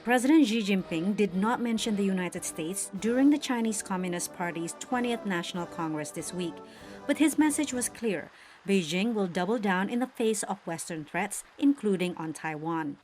President Xi Jinping did not mention the United States during the Chinese Communist Party's 20th National Congress this week, but his message was clear. Beijing will double down in the face of Western threats, including on Taiwan.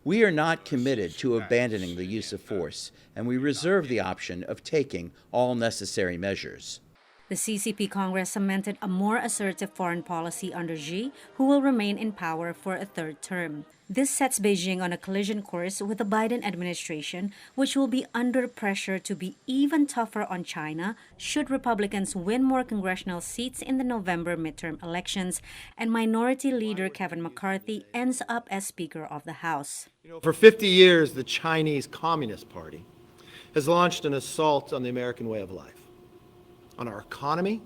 We are not committed to abandoning the use of force, and we reserve the option of taking all necessary measures. The CCP Congress cemented a more assertive foreign policy under Xi, who will remain in power for a third term. This sets Beijing on a collision course with the Biden administration, which will be under pressure to be even tougher on China should Republicans win more congressional seats in the November midterm elections and Minority Leader Kevin McCarthy ends up as Speaker of the House. For 50 years, the Chinese Communist Party has launched an assault on the American way of life, on our economy,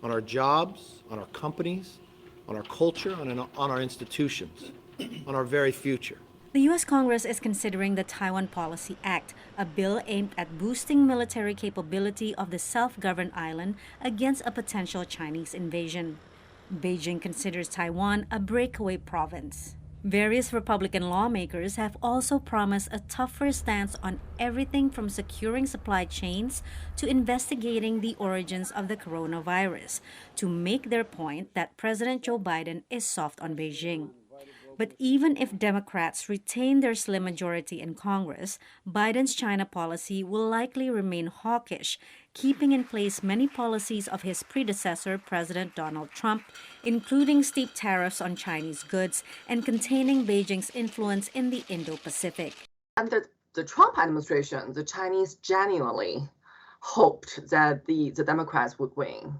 on our jobs, on our companies, on our culture, on our institutions, on our very future. The U.S. Congress is considering the Taiwan Policy Act, a bill aimed at boosting military capability of the self-governed island against a potential Chinese invasion. Beijing considers Taiwan a breakaway province. Various Republican lawmakers have also promised a tougher stance on everything from securing supply chains to investigating the origins of the coronavirus to make their point that President Joe Biden is soft on Beijing. But even if Democrats retain their slim majority in Congress, Biden's China policy will likely remain hawkish, keeping in place many policies of his predecessor, President Donald Trump, including steep tariffs on Chinese goods and containing Beijing's influence in the Indo-Pacific. Under the Trump administration, the Chinese genuinely hoped that the Democrats would win.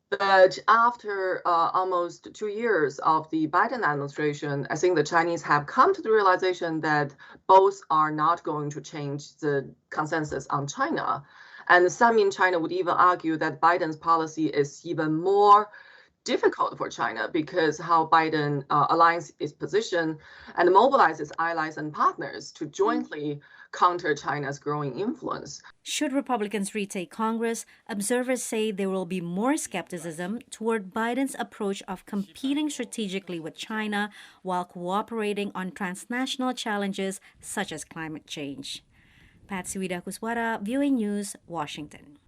But after almost 2 years of the Biden administration, I think the Chinese have come to the realization that both are not going to change the consensus on China. And some in China would even argue that Biden's policy is even more difficult for China because how Biden aligns its position and mobilizes allies and partners to jointly counter China's growing influence. Should Republicans retake Congress, observers say there will be more skepticism toward Biden's approach of competing strategically with China while cooperating on transnational challenges such as climate change. Patsy, Widakuswara, VOANews, Washington.